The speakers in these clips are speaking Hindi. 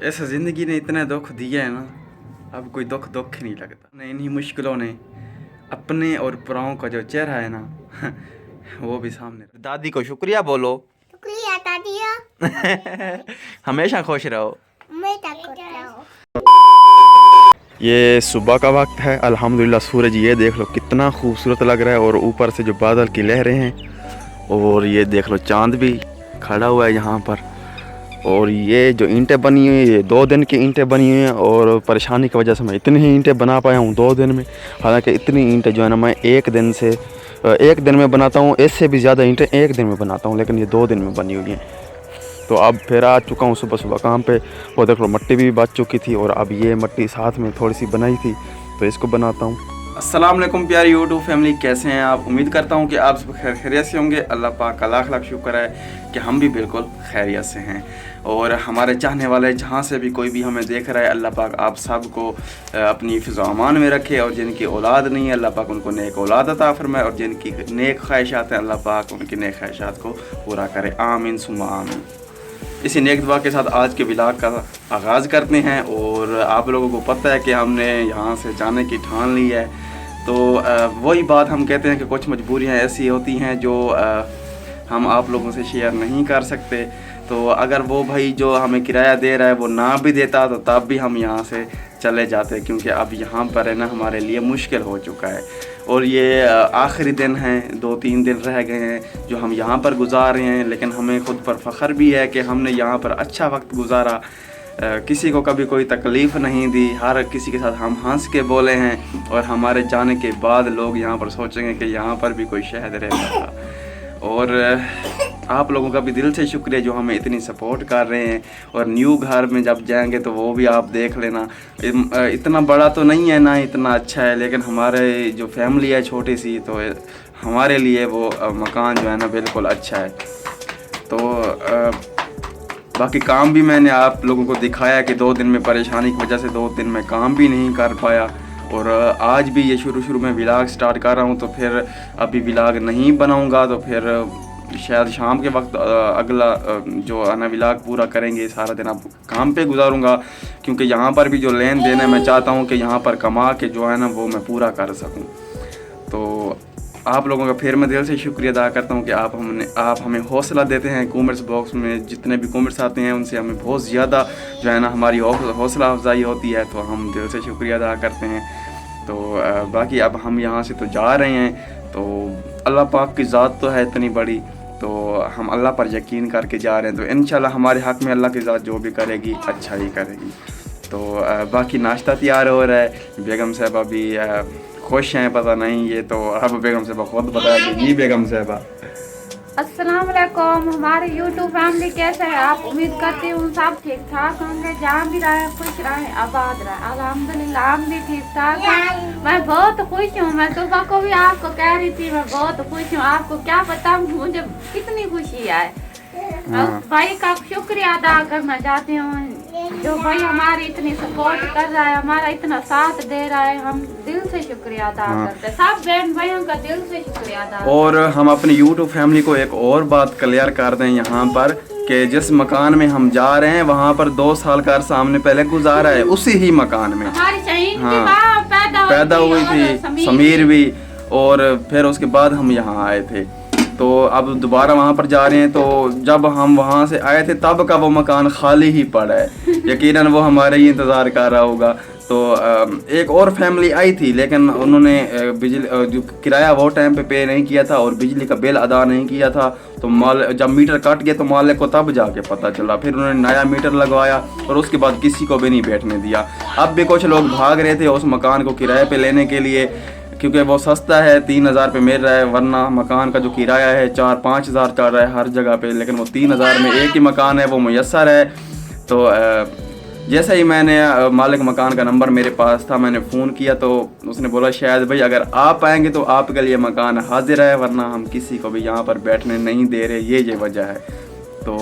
ऐसा ज़िंदगी ने इतने दुख दिए हैं ना, अब कोई दुख दुख नहीं लगता। इन्हीं मुश्किलों ने अपने और पराओं का जो चेहरा है ना वो भी सामने। दादी को शुक्रिया बोलो। शुक्रिया दादिया। हमेशा खुश रहो। हमेशा खुश रहो। ये सुबह का वक्त है, अल्हम्दुलिल्लाह। सूरज ये देख लो कितना खूबसूरत लग रहा है, और ऊपर से जो बादल की लहरें हैं, और ये देख लो चांद भी खड़ा हुआ है यहाँ पर। और ये जो ईंटें बनी हुई हैं, ये 2 दिन की ईंटें बनी हुई हैं, और परेशानी की वजह से मैं इतनी ही ईंटें बना पाया हूँ 2 दिन में। हालांकि इतनी ईंटें जो है ना मैं एक दिन में बनाता हूँ, इससे भी ज़्यादा ईंटें एक दिन में बनाता हूँ, लेकिन ये 2 दिन में बनी हुई हैं। तो अब फिर आ चुका हूँ सुबह सुबह काम पे। वो देख लो मट्टी भी बच चुकी थी, और अब ये मट्टी साथ में थोड़ी सी बनाई थी, तो इसको बनाता हूँ। अस्सलाम वालेकुम प्यारी यूट्यूब फैमिली, कैसे हैं आप? उम्मीद करता हूँ कि आप सब खैरियत से होंगे। अल्लाह पाक का लाख लाख शुक्र है कि हम भी बिल्कुल खैरियत से हैं। और हमारे चाहने वाले जहाँ से भी कोई भी हमें देख रहा है, अल्लाह पाक आप सबको अपनी हिफ़्ज़ व अमान में रखे। और जिनकी औलाद नहीं है, अल्लाह पाक उनको नेक औलाद अता फरमाए, और जिनकी नेक ख्वाहिशात हैं, अल्लाह पाक उनकी नेक ख्वाहिशात को पूरा करे। आमीन सुम्मा आमीन। इसी नेक दुआ के साथ आज के व्लॉग का आगाज़ करते हैं। और आप लोगों को पता है कि हमने यहाँ से जाने की ठान ली है। तो वही बात हम कहते हैं कि कुछ मजबूरियाँ ऐसी होती हैं जो हम आप लोगों से शेयर नहीं कर सकते। तो अगर वो भाई जो हमें किराया दे रहा है वो ना भी देता, तो तब भी हम यहाँ से चले जाते, क्योंकि अब यहाँ पर है ना हमारे लिए मुश्किल हो चुका है। और ये आखिरी दिन हैं, 2-3 दिन रह गए हैं जो हम यहाँ पर गुजार रहे हैं। लेकिन हमें ख़ुद पर फ़ख्र भी है कि हमने यहाँ पर अच्छा वक्त गुजारा, किसी को कभी कोई तकलीफ़ नहीं दी, हर किसी के साथ हम हंस के बोले हैं। और हमारे जाने के बाद लोग यहाँ पर सोचेंगे कि यहाँ पर भी कोई शहद रहता था। और आप लोगों का भी दिल से शुक्रिया जो हमें इतनी सपोर्ट कर रहे हैं। और न्यू घर में जब जाएंगे तो वो भी आप देख लेना, इतना बड़ा तो नहीं है ना, इतना अच्छा है, लेकिन हमारे जो फैमिली है छोटी सी, तो हमारे लिए वो मकान जो है ना बिल्कुल अच्छा है। तो बाकी काम भी मैंने आप लोगों को दिखाया कि 2 दिन में परेशानी की वजह से 2 दिन में काम भी नहीं कर पाया। और आज भी ये शुरू में व्लॉग स्टार्ट कर रहा हूँ, तो फिर अभी व्लॉग नहीं बनाऊँगा, तो फिर शायद शाम के वक्त अगला जो है ना व्लॉग पूरा करेंगे। सारा दिन अब काम पे गुजारूँगा, क्योंकि यहाँ पर भी जो लेन देन है, मैं चाहता हूँ कि यहाँ पर कमा के जो है ना वो मैं पूरा कर सकूँ। तो आप लोगों का फिर मैं दिल से शुक्रिया अदा करता हूँ कि आप हमें हौसला देते हैं। कमेंट्स बॉक्स में जितने भी कमेंट्स आते हैं उनसे हमें बहुत ज़्यादा जो है ना हमारी हौसला अफजाई होती है, तो हम दिल से शुक्रिया अदा करते हैं। तो बाकी अब हम यहाँ से तो जा रहे हैं, तो अल्लाह पाक की ज़ात तो है इतनी बड़ी, तो हम अल्लाह पर यकीन करके जा रहे हैं। तो इंशाल्लाह हमारे हक़ में अल्लाह की ज़ात जो भी करेगी अच्छा ही करेगी। तो बाकी नाश्ता तैयार हो रहा है, बेगम साहबा भी खुश हैं, पता नहीं ये तो अब बेगम साहबा खुद बताया कि बेगम साहबा। अस्सलाम वालेकुम हमारे यूट्यूब फैमिली, कैसे है आप? उम्मीद करती हूँ सब ठीक ठाक होंगे, जहाँ भी रहे खुश रहे आबाद रहे। अल्हम्दुलिल्लाह हम भी ठीक ठाक हैं। मैं बहुत खुश हूँ। मैं सुबह को भी आपको कह रही थी मैं बहुत खुश हूँ। आपको क्या पता मुझे कितनी खुशी है। मैं उस भाई का शुक्रिया अदा करना चाहती हूँ जो भाई हमारी इतनी सपोर्ट कर रहा है, हमारा इतना साथ दे रहा है। हम दिल से शुक्रिया अदा करते हैं, सब बहन भाइयों का दिल से शुक्रिया अदा। और हम अपनी यूट्यूब फैमिली को एक और बात क्लियर कर दें यहाँ पर कि जिस मकान में हम जा रहे हैं वहाँ पर 2 साल का अरसा हमने पहले गुजारा है, उसी ही मकान में हमारी शहीन की माँ पैदा हुई थी, समीर भी। और फिर उसके बाद हम यहाँ आए थे, तो अब दोबारा वहाँ पर जा रहे हैं। तो जब हम वहाँ से आए थे तब का वो मकान खाली ही पड़ा है, यकीनन वो हमारे ही इंतज़ार कर रहा होगा। तो एक और फैमिली आई थी, लेकिन उन्होंने बिजली जो किराया वो टाइम पे नहीं किया था और बिजली का बिल अदा नहीं किया था। तो जब मीटर कट गया तो मालिक को तब जाके पता चला। फिर उन्होंने नया मीटर लगवाया और उसके बाद किसी को भी नहीं बैठने दिया। अब भी कुछ लोग भाग रहे थे उस मकान को किराए पे लेने के लिए, क्योंकि वो सस्ता है, 3000 पे मिल रहा है। वरना मकान का जो किराया है 4-5 हज़ार चल रहा है हर जगह पे, लेकिन वो 3000 में एक ही मकान है, वो मुयस्सर है। तो जैसे ही मैंने मालिक मकान का नंबर मेरे पास था, मैंने फ़ोन किया तो उसने बोला शायद भाई अगर आप आएंगे तो आपके लिए मकान हाजिर है, वरना हम किसी को भी यहाँ पर बैठने नहीं दे रहे, ये वजह है। तो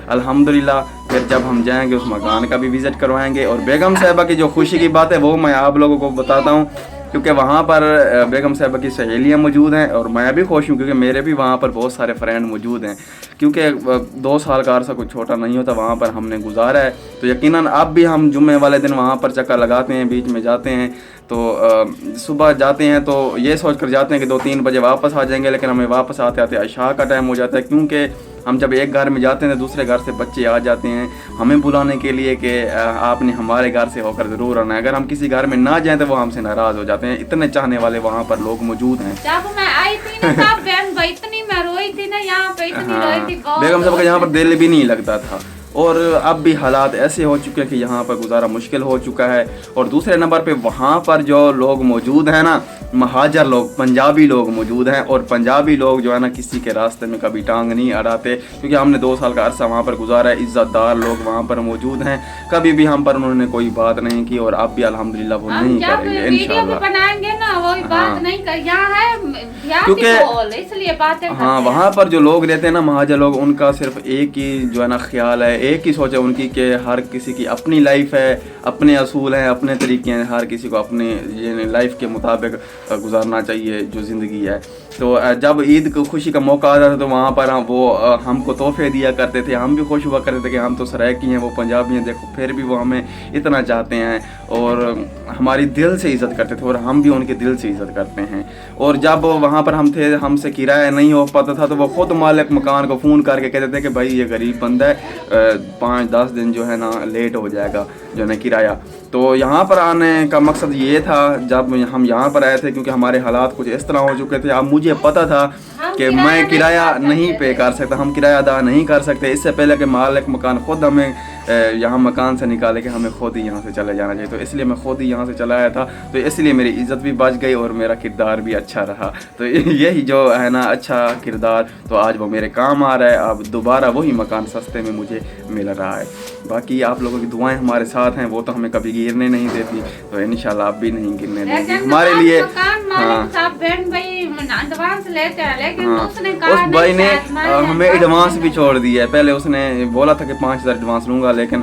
अल्हम्दुलिल्लाह फिर जब हम जाएंगे उस मकान का भी विज़िट करवाएंगे। और बेगम साहिबा की जो खुशी की बात है वो मैं आप लोगों को बताता हूँ क्योंकि वहाँ पर बेगम साहिबा की सहेलियाँ मौजूद हैं और मैं भी खुश हूँ क्योंकि मेरे भी वहाँ पर बहुत सारे फ्रेंड मौजूद हैं। क्योंकि 2 साल का अरसा कुछ छोटा नहीं होता वहाँ पर हमने गुजारा है, तो यकीनन अब भी हम जुम्मे वाले दिन वहाँ पर चक्कर लगाते हैं, बीच में जाते हैं। तो सुबह जाते हैं तो ये सोच कर जाते हैं कि 2-3 बजे वापस आ जाएंगे, लेकिन हमें वापस आते आते इशा का टाइम हो जाता है। क्योंकि हम जब एक घर में जाते हैं तो दूसरे घर से बच्चे आ जाते हैं हमें बुलाने के लिए कि आपने हमारे घर से होकर ज़रूर आना है। अगर हम किसी घर में ना जाएं तो वो हमसे नाराज़ हो जाते हैं। इतने चाहने वाले वहाँ पर लोग मौजूद हैं। जब मैं आई थी ना तब बहन भाई इतनी मैं रोई थी ना, यहाँ पे इतनी रोई थी, बेगम साहब का यहाँ पर दिल भी नहीं लगता था। और अब भी हालात ऐसे हो चुके हैं कि यहाँ पर गुजारा मुश्किल हो चुका है। और दूसरे नंबर पे वहाँ पर जो लोग मौजूद हैं ना, महाजर लोग, पंजाबी लोग मौजूद हैं। और पंजाबी लोग जो है ना किसी के रास्ते में कभी टांग नहीं अड़ाते, क्योंकि हमने 2 साल का अरसा वहाँ पर गुजारा है। इज़्ज़तदार लोग वहाँ पर मौजूद हैं, कभी भी हम पर उन्होंने कोई बात नहीं की और अब भी अल्हम्दुलिल्लाह वो नहीं करेंगे इंशाल्लाह। बनाएंगे ना वो बात नहीं कर, यहाँ है क्योंकि इसलिए बातें। हाँ, वहाँ पर जो लोग रहते हैं ना महाजर लोग, उनका सिर्फ एक ही जो है ना ख्याल है, एक ही सोच है उनकी कि हर किसी की अपनी लाइफ है, अपने असूल हैं, अपने तरीके हैं, हर किसी को अपने ये लाइफ के मुताबिक गुजारना चाहिए जो ज़िंदगी है। तो जब ईद को खुशी का मौका आता था तो वहाँ पर वो हमको तोहफे दिया करते थे, हम भी खुश हुआ करते थे कि हम तो सराइकी हैं, वो पंजाबी हैं, देखो फिर भी वो हमें इतना चाहते हैं और हमारी दिल से इज़्ज़त करते थे और हम भी उनके दिल से इज़्ज़त करते हैं। और जब वहाँ पर हम थे, हमसे किराया नहीं हो पाता था तो वो ख़ुद मालिक मकान को फ़ोन करके कहते थे कि भाई ये गरीब बंदा है, 5-10 दिन जो है ना लेट हो जाएगा जो है ना किराया। तो यहाँ पर आने का मकसद ये था, जब हम यहाँ पर आए थे क्योंकि हमारे हालात कुछ इस तरह हो चुके थे। अब मुझे पता था कि मैं किराया नहीं पे कर सकता, हम किराया अदा नहीं कर सकते। इससे पहले कि मालिक मकान ख़ुद हमें यहाँ मकान से निकाले कि हमें खुद ही यहाँ से चले जाना चाहिए, तो इसलिए मैं खुद ही यहाँ से चला आया था। तो इसलिए मेरी इज़्ज़त भी बच गई और मेरा किरदार भी अच्छा रहा। तो यही जो है ना अच्छा किरदार, तो आज वो मेरे काम आ रहा है। अब दोबारा वही मकान सस्ते में मुझे मिल रहा है। बाकी आप लोगों की दुआएं हमारे साथ हैं, वो तो हमें कभी गिरने नहीं देती, तो इंशाल्लाह आप भी नहीं गिरने देंगे हमारे लिए। हाँ, उस भाई ने हमें एडवांस भी छोड़ दिया है। पहले उसने बोला था कि 5,000 एडवांस लूँगा, लेकिन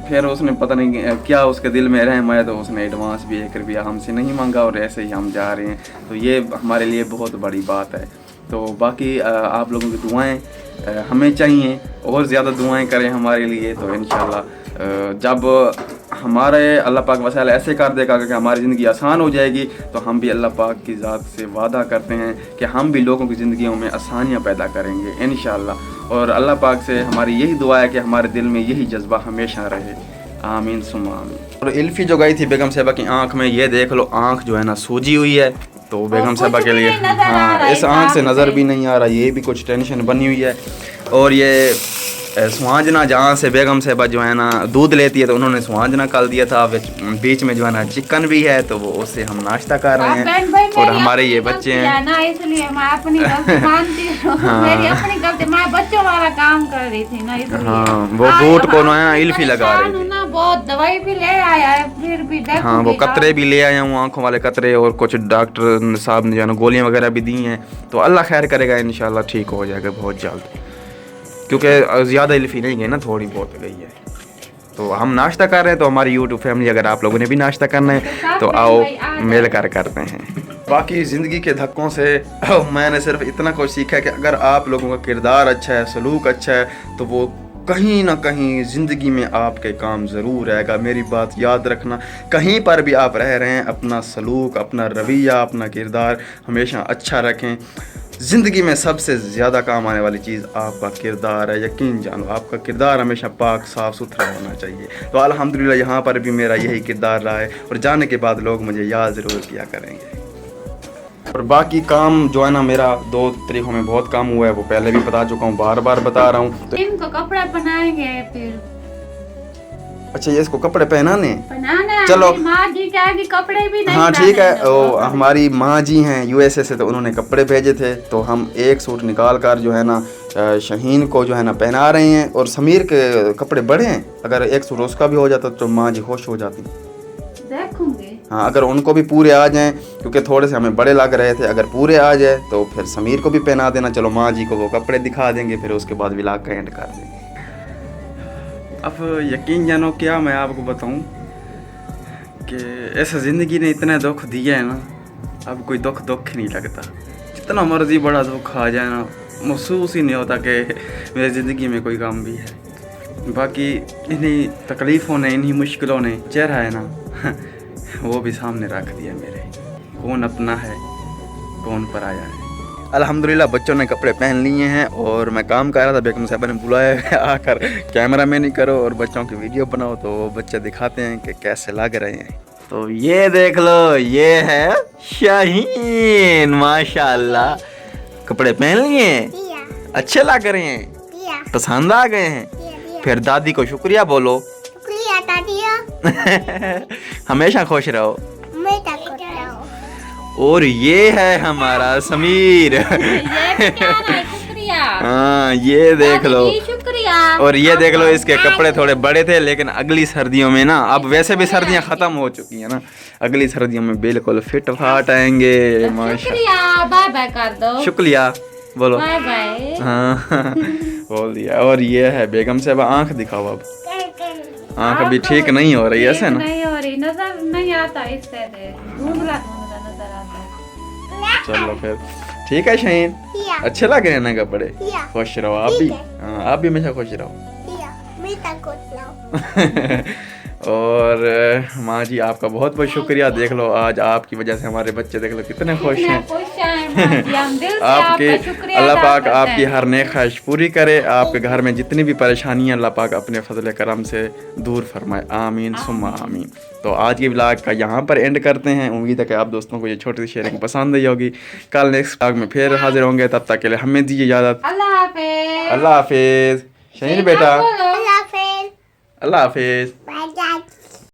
फिर उसने पता नहीं क्या उसके दिल में रहम आया, तो उसने एडवांस भी 1 रुपया हमसे नहीं मांगा और ऐसे ही हम जा रहे हैं। तो ये हमारे लिए बहुत बड़ी बात है। तो बाकी आप लोगों की दुआएं हमें चाहिए और ज़्यादा दुआएं करें हमारे लिए। तो इंशाल्लाह जब हमारे अल्लाह पाक वसाइल ऐसे कर देगा कि हमारी ज़िंदगी आसान हो जाएगी, तो हम भी अल्लाह पाक की ज़ात से वादा करते हैं कि हम भी लोगों की ज़िंदगियों में आसानियाँ पैदा करेंगे इंशाल्लाह। और अल्लाह पाक से हमारी यही दुआ है कि हमारे दिल में यही जज्बा हमेशा रहे। आमीन सुम्मा आमीन। और इल्फ़ी जो गई थी बेगम साहिबा की आँख में, ये देख लो आँख जो है ना सूजी हुई है। तो बेगम साहिबा के लिए हाँ, इस आँख से नज़र भी नहीं आ रहा, ये भी कुछ टेंशन बनी हुई है। और ये सुहाजना जहाँ से बेगम साहिबा जो है ना दूध लेती है, तो उन्होंने सुहाजना कल दिया था। बीच में जो है ना चिकन भी है, तो वो उससे हम नाश्ता कर रहे हैं। और हमारे ये बच्चे हैं ना, इसलिए मैं अपनी गलती मानती हूँ। मेरी अपनी गलती, मैं बच्चों वाला काम कर रही थी ना, इसलिए हाँ, वो बूट को ना इल्फ़ी लगा रही थी ना। बहुत दवाई भी ले आया है, फिर भी हाँ, वो कतरे भी ले आया हूँ, आँखों वाले कतरे, और कुछ डॉक्टर साहब ने जो है ना गोलियाँ वगैरह भी दी हैं। तो अल्लाह खैर करेगा, इंशाल्लाह ठीक हो जाएगा बहुत जल्द, क्योंकि ज़्यादा इल्फ़ी नहीं गई ना, थोड़ी बहुत गई है। तो हम नाश्ता कर रहे हैं। तो हमारी यूट्यूब फैमिली, अगर आप लोगों ने भी नाश्ता करना है तो आओ मिल कर करते हैं। बाकी ज़िंदगी के धक्कों से मैंने सिर्फ इतना कुछ सीखा है कि अगर आप लोगों का किरदार अच्छा है, सलूक अच्छा है, तो वो कहीं ना कहीं ज़िंदगी में आपके काम ज़रूर आएगा। मेरी बात याद रखना, कहीं पर भी आप रह रहे हैं, अपना सलूक, अपना रवैया, अपना किरदार हमेशा अच्छा रखें। ज़िंदगी में सबसे ज़्यादा काम आने वाली चीज़ आपका किरदार है। यकीन जानो, आपका किरदार हमेशा पाक साफ़ सुथरा होना चाहिए। तो अल्हम्दुलिल्लाह यहाँ पर भी मेरा यही किरदार रहा है, और जाने के बाद लोग मुझे याद ज़रूर किया करेंगे। और बाकी काम जो है ना, मेरा 2 तरीकों में बहुत काम हुआ है, वो पहले भी बता चुका हूँ, बार बार बता रहा हूँ। तो इनको कपड़ा पहनाएंगे फिर। अच्छा, ये इसको कपड़े पहनाने चलो, माँ जी के आगे कपड़े भी नहीं। हाँ ठीक है, हमारी माँ जी हैं USA से, तो उन्होंने कपड़े भेजे थे। तो हम एक सूट निकाल कर जो है ना शहीन को जो है ना पहना रहे हैं। और समीर के कपड़े बड़े हैं, अगर एक सूट उसका भी हो जाता तो माँ जी खुश हो जाती। देखूंगे हाँ, अगर उनको भी पूरे आ जाएं, क्योंकि थोड़े से हमें बड़े लग रहे थे, अगर पूरे आ जाए तो फिर समीर को भी पहना देना। चलो, माँ जी को वो कपड़े दिखा देंगे, फिर उसके बाद व्लॉग का एंड कर देंगे। अब यकीन जानो क्या मैं आपको बताऊं कि ऐसे ज़िंदगी ने इतने दुख दिए है ना, अब कोई दुख ही नहीं लगता। जितना मर्जी बड़ा दुख आ जाए ना, महसूस ही नहीं होता कि मेरी ज़िंदगी में कोई गम भी है। बाकी इन्हीं तकलीफ़ों ने, इन्हीं मुश्किलों ने चेहरा है ना वो भी सामने रख दिया मेरे, कौन अपना है कौन पराया है। अल्हम्दुलिल्लाह बच्चों ने कपड़े पहन लिए हैं और मैं काम कर रहा था, बेगम साहबा ने बुलाया है आकर कैमरा मैन करो और बच्चों की वीडियो बनाओ, तो वो बच्चे दिखाते हैं कि कैसे लग रहे हैं। तो ये देख लो, ये है शाहीन, माशाल्लाह। कपड़े पहन लिए हैं, दिया अच्छे लग रहे हैं, दिया पसंद आ गए हैं। दिया फिर दादी को शुक्रिया बोलो। शुक्रिया दादिया, हमेशा खुश रहो। मैं ताकत रहो। और ये है हमारा समीर। ये भी क्या है, शुक्रिया। हाँ ये देख लो, दादी, शुक्रिया। और ये देख लो, इसके कपड़े थोड़े बड़े थे लेकिन अगली सर्दियों में ना, अब वैसे भी सर्दियां खत्म हो चुकी है ना, अगली सर्दियों में बिल्कुल फिट फाट आएंगे। माशा, शुक्रिया, बाय बाय कर दो। शुक्रिया बोलो। Bye bye. हाँ बोल दिया। और ये है बेगम साहब, आंख दिखाओ अब। आंख अभी ठीक नहीं हो रही है ऐसे ना, नहीं हो रही, नजर नहीं आता इससे, धुंधला धुंधला नजर आता है। चलो फिर ठीक है शाहीन, दिया अच्छे लग रहे हैं ना कपड़े। दिया खुश रहो आप भी। ठीक हाँ आप भी हमेशा खुश रहो। दिया, मैं ताकत रहो। और माँ जी आपका बहुत बहुत शुक्रिया। देख लो आज आपकी वजह से हमारे बच्चे देख लो कितने खुश हैं। हम दिल से आपके आपका शुक्रिया अल्लाह अदा पाक करते आपकी हैं। हर नेक ख्वाहिश पूरी करे। आपके घर में जितनी भी परेशानियां अल्लाह पाक अपने फजल करम से दूर फरमाए। आमीन सुम्मा आमीन। तो आज के ब्लॉग का यहाँ पर एंड करते हैं। उम्मीद है कि आप दोस्तों को ये छोटी सी शेयरिंग पसंद आई होगी। कल नेक्स्ट ब्लॉग में फिर हाजिर होंगे, तब तक के लिए हमें दीजिए इजाज़त। अल्लाह हाफिज। अल्लाह हाफिज। शाहीन बेटा अल्लाह हाफिज़। अल्लाह हाफिज। Bye bye.